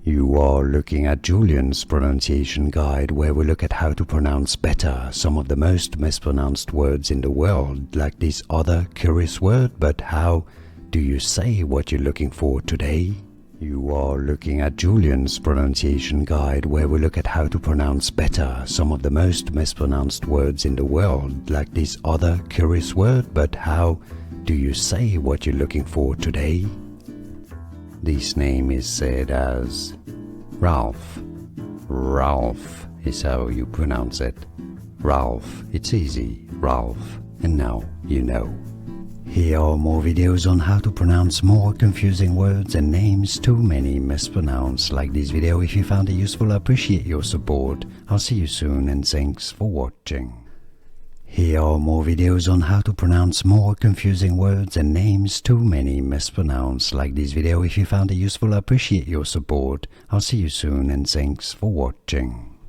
You are looking at Julian's pronunciation guide, where we look at how to pronounce better some of the most mispronounced words in the world, like this other curious word, but how do you say what you're looking for today? You are looking at Julian's pronunciation guide, where we look at how to pronounce better some of the most mispronounced words in the world, like this other curious word, but how do you say what you're looking for today? This name is said as Ralph. Ralph is how you pronounce it. Ralph, it's easy, Ralph, and now you know. Here are more videos on how to pronounce more confusing words and names too many mispronounced. Like this video if you found it useful. I appreciate your support. I'll see you soon and thanks for watching. Here are more videos on how to pronounce more confusing words and names too many mispronounced. Like this video if you found it useful. I appreciate your support. I'll see you soon and thanks for watching.